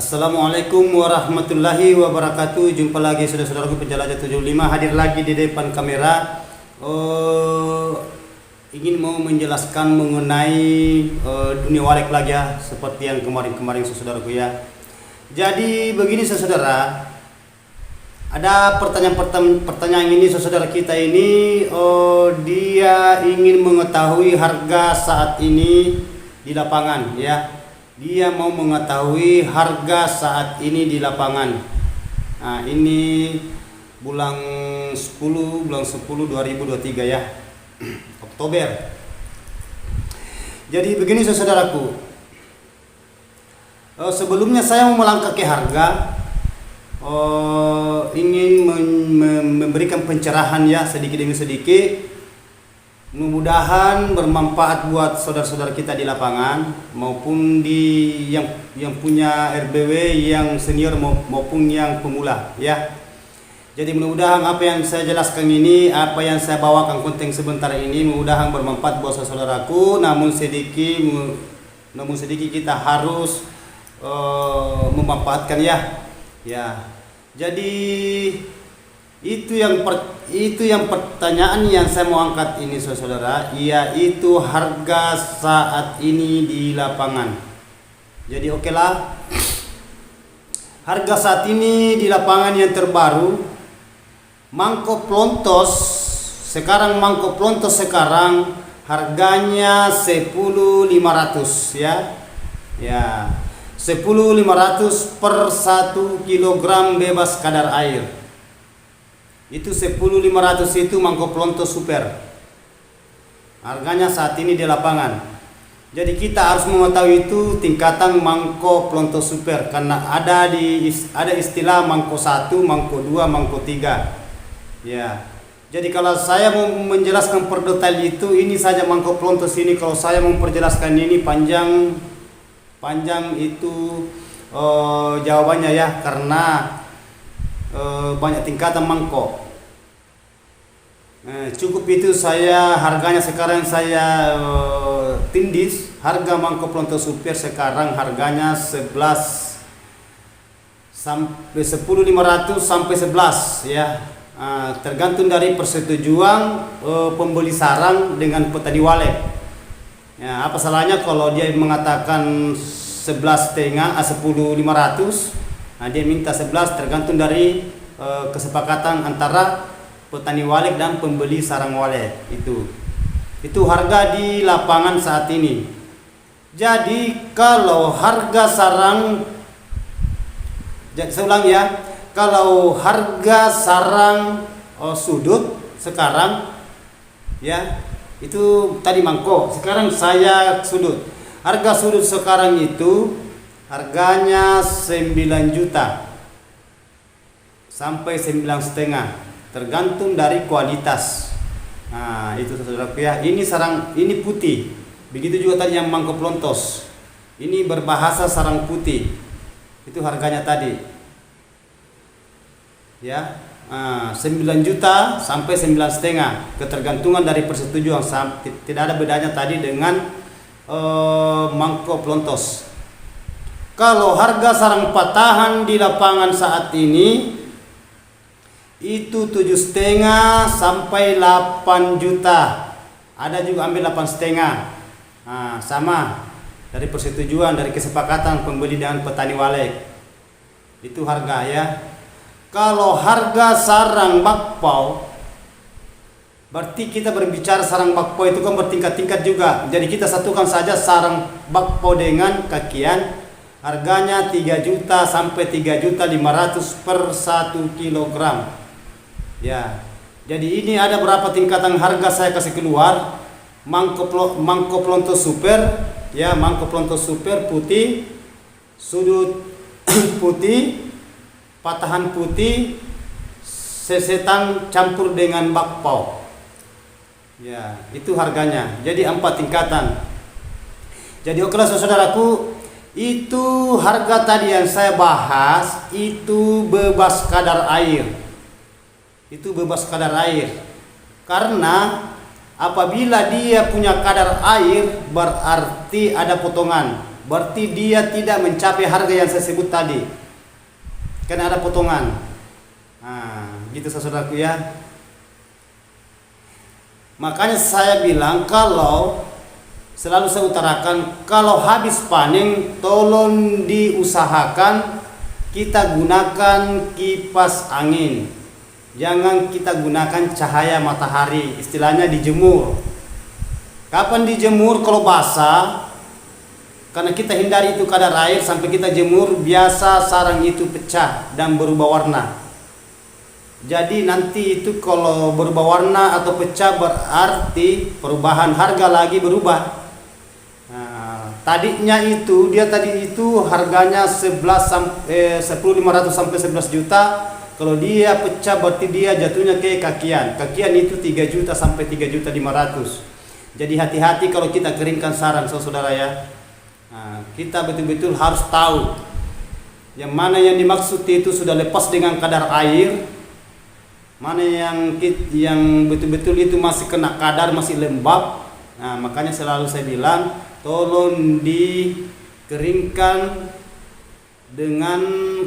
Assalamualaikum warahmatullahi wabarakatuh. Jumpa lagi saudara-saudaraku penjelajah 75, hadir lagi di depan kamera. Ingin mau menjelaskan mengenai dunia walek lagi ya, seperti yang kemarin-kemarin saudaraku ya. Jadi begini saudara, ada pertanyaan ini saudara kita ini, dia ingin mengetahui harga saat ini di lapangan ya. Dia mau mengetahui harga saat ini di lapangan. Nah, ini bulan 10 2023 ya. Oktober. Jadi begini saudaraku. Sebelumnya saya mau melangkah ke harga. Ingin memberikan pencerahan ya sedikit demi sedikit. Mudah-mudahan bermanfaat buat saudara-saudara kita di lapangan maupun di yang punya RBW yang senior maupun yang pemula ya. Jadi mudah-mudahan apa yang saya jelaskan ini, apa yang saya bawakan konten sebentar ini mudah-mudahan bermanfaat buat saudaraku. Namun sedikit kita harus memanfaatkan ya. Ya. Jadi itu yang pertanyaan yang saya mau angkat ini saudara, yaitu harga saat ini di lapangan. Jadi oke lah, harga saat ini di lapangan yang terbaru mangkok plontos sekarang harganya 10.500 ya. Ya, 10.500 per 1 kilogram bebas kadar air. Itu 10.500 itu mangkok plontos super. Harganya saat ini di lapangan. Jadi kita harus mengetahui itu tingkatan mangkok plontos super karena ada istilah mangkok 1, mangkok 2, mangkok 3. Ya. Jadi kalau saya mau menjelaskan per detail itu, ini saja mangkok plontos ini, kalau saya mau memperjelaskan ini panjang itu jawabannya ya, karena banyak tingkatan mangkok. Cukup itu harganya sekarang saya tindis harga mangkok plontos super sekarang harganya 10.500 sampai 11 ya. Tergantung dari persetujuan pembeli sarang dengan petani walek. Ya, apa salahnya kalau dia mengatakan 10.500, nah dia minta 11, tergantung dari kesepakatan antara petani walek dan pembeli sarang walek. Itu harga di lapangan saat ini. Jadi kalau harga sarang, saya ulang ya, kalau harga sarang sudut sekarang ya, itu tadi mangkok, sekarang saya sudut. Harga sudut sekarang itu harganya 9 juta sampai 9,5, tergantung dari kualitas. Nah, itu saudara ya. Ini sarang, ini putih. Begitu juga tadi yang mangkok plontos. Ini berbahasa sarang putih. Itu harganya tadi. Ya. 9 juta sampai 9,5, ketergantungan dari persetujuan. Tidak ada bedanya tadi dengan mangkok plontos. Kalau harga sarang patahan di lapangan saat ini itu 7,5 sampai 8 juta. Ada juga ambil 8,5. Nah, sama dari persetujuan, dari kesepakatan pembeli dengan petani walek. Itu harga ya. Kalau harga sarang bakpao, berarti kita berbicara sarang bakpao itu kan bertingkat-tingkat juga. Jadi kita satukan saja sarang bakpao dengan kakian. Harganya 3 juta sampai 3.500.000 per 1 kilogram. Ya. Jadi ini ada berapa tingkatan harga saya kasih keluar. Mangkok plontos super, ya, mangkok plontos super putih, sudut putih, patahan putih, sesetan campur dengan bakpao. Ya, itu harganya. Jadi 4 tingkatan. Jadi okelah saudaraku, itu harga tadi yang saya bahas itu bebas kadar air. Itu bebas kadar air. Karena apabila dia punya kadar air berarti ada potongan. berarti dia tidak mencapai harga yang saya sebut tadi. Kan ada potongan. Gitu saudaraku ya. Makanya saya bilang selalu saya utarakan, kalau habis panen tolong diusahakan kita gunakan kipas angin. Jangan kita gunakan cahaya matahari, istilahnya dijemur. Kapan dijemur? Kalau basah. Karena kita hindari itu kadar air sampai kita jemur, biasa sarang itu pecah dan berubah warna. Jadi nanti itu kalau berubah warna atau pecah berarti perubahan harga lagi berubah. Tadinya itu harganya 10.500 sampai 11 juta. Kalau dia pecah berarti dia jatuhnya ke kakian. Kakian itu 3 juta sampai 3.500.000. Jadi hati-hati kalau kita keringkan sarang saudara ya. Kita betul-betul harus tahu yang mana yang dimaksud itu sudah lepas dengan kadar air, mana yang betul-betul itu masih kena kadar, masih lembab. Makanya selalu saya bilang tolong dikeringkan dengan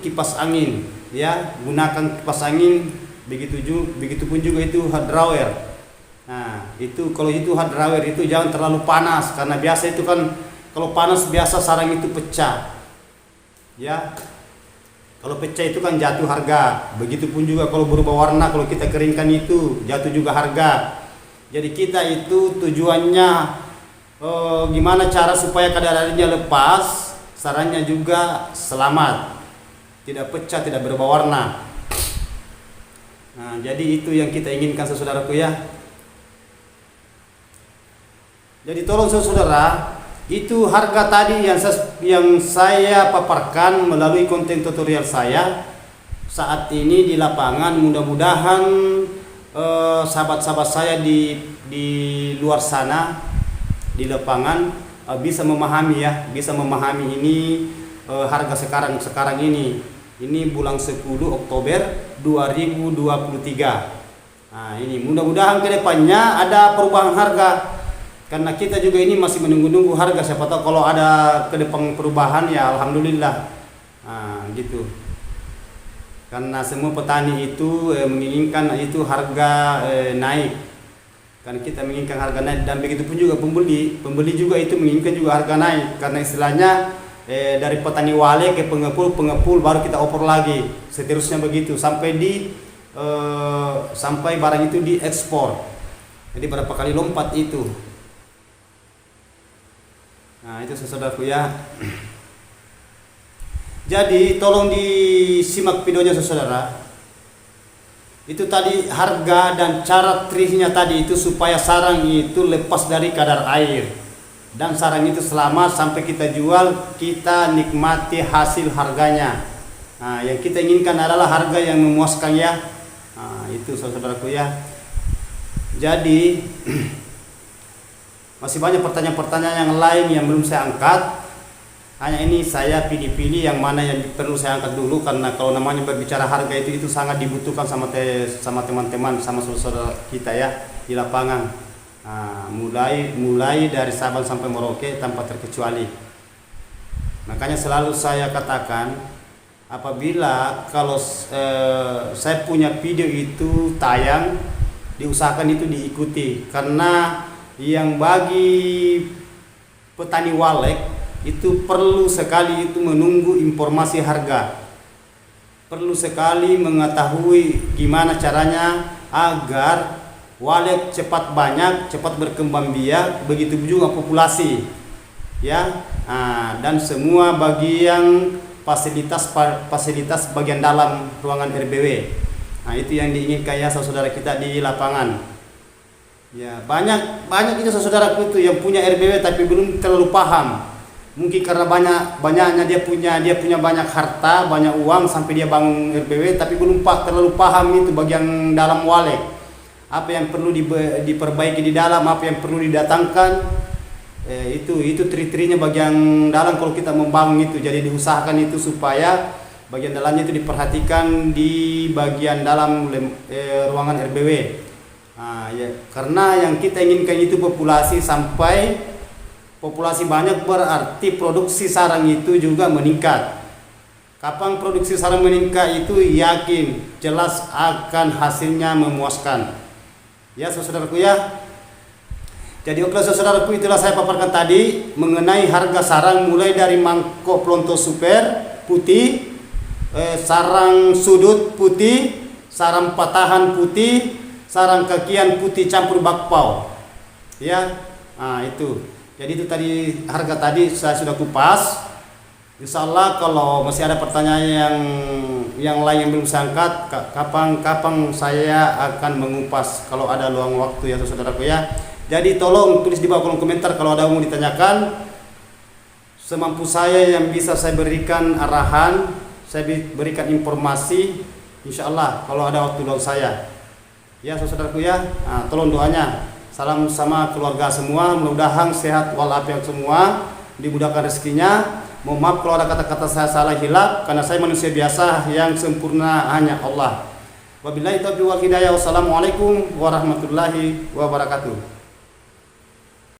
kipas angin ya, gunakan kipas angin. Begitupun juga itu hard dryer. Itu kalau itu hard dryer itu jangan terlalu panas, karena biasa itu kan kalau panas biasa sarang itu pecah ya. Kalau pecah itu kan jatuh harga. Begitupun juga kalau berubah warna, kalau kita keringkan itu jatuh juga harga. Jadi kita itu tujuannya gimana cara supaya kadar airnya lepas, sarangnya juga selamat, tidak pecah, tidak berubah warna. Jadi itu yang kita inginkan saudaraku ya. Jadi tolong saudara, itu harga tadi yang saya paparkan melalui konten tutorial saya saat ini di lapangan. Mudah-mudahan sahabat-sahabat saya di luar sana di lapangan bisa memahami ya, bisa memahami ini harga sekarang ini. Ini bulan 10 Oktober 2023. Ini mudah-mudahan kedepannya ada perubahan harga. Karena kita juga ini masih menunggu harga, siapa tahu kalau ada ke depan perubahan ya alhamdulillah. Gitu. Karena semua petani itu menginginkan itu harga naik. Karena kita menginginkan harga naik, dan begitu pun juga pembeli juga itu menginginkan juga harga naik. Karena istilahnya dari petani wale ke pengepul baru kita oper lagi. Seterusnya begitu sampai sampai barang itu diekspor. Jadi berapa kali lompat itu. Itu saudaraku ya. Jadi tolong disimak videonya saudara. Itu tadi harga dan cara triknya tadi itu supaya sarang itu lepas dari kadar air dan sarang itu selamat sampai kita jual, kita nikmati hasil harganya. Yang kita inginkan adalah harga yang memuaskan ya. Itu saudaraku ya. Jadi masih banyak pertanyaan-pertanyaan yang lain yang belum saya angkat. Hanya ini saya pilih-pilih yang mana yang perlu saya angkat dulu, karena kalau namanya berbicara harga itu sangat dibutuhkan sama teman-teman, sama saudara kita ya di lapangan. Mulai dari Sabang sampai Merauke tanpa terkecuali. Makanya selalu saya katakan, apabila kalau saya punya video itu tayang, diusahakan itu diikuti, karena yang bagi petani walek itu perlu sekali itu menunggu informasi harga, perlu sekali mengetahui gimana caranya agar walek cepat banyak, cepat berkembang biak, begitu juga populasi ya. Dan semua bagian fasilitas bagian dalam ruangan RBW. Itu yang diinginkan ya saudara kita di lapangan. Ya, banyak itu saudaraku itu yang punya RBW tapi belum terlalu paham. Mungkin karena banyaknya dia punya banyak harta, banyak uang sampai dia bangun RBW tapi belum terlalu paham itu bagian dalam walek. Apa yang perlu diperbaiki di dalam, apa yang perlu didatangkan. Itu tri-trinya bagian dalam kalau kita membangun itu. Jadi diusahakan itu supaya bagian dalamnya itu diperhatikan di bagian dalam ruangan RBW. Ya, karena yang kita inginkan itu populasi sampai populasi banyak berarti produksi sarang itu juga meningkat. Kapan produksi sarang meningkat itu yakin jelas akan hasilnya memuaskan. Ya saudaraku ya. Jadi oke saudaraku, itulah saya paparkan tadi mengenai harga sarang mulai dari mangkok pelontos super putih, sarang sudut putih, sarang patahan putih, sarang kakian putih campur bakpao. Ya, nah itu. Jadi itu tadi harga tadi saya sudah kupas. Insya Allah kalau masih ada pertanyaan yang lain yang belum saya angkat, kapan saya akan mengupas kalau ada luang waktu ya saudaraku ya. Jadi tolong tulis di bawah kolom komentar kalau ada yang mau ditanyakan. Semampu saya yang bisa saya berikan arahan, saya berikan informasi. Insya Allah kalau ada waktu luang saya. Ya saudaraku ya, nah, tolong doanya. Salam sama keluarga semua, mudah-mudahan sehat walafiat semua, dimudahkan rezekinya. Mohon maaf kalau ada kata-kata saya salah hilaf, karena saya manusia biasa yang sempurna hanya Allah. Wabillahi taufiq wal hidayah. Wassalamualaikum warahmatullahi wabarakatuh.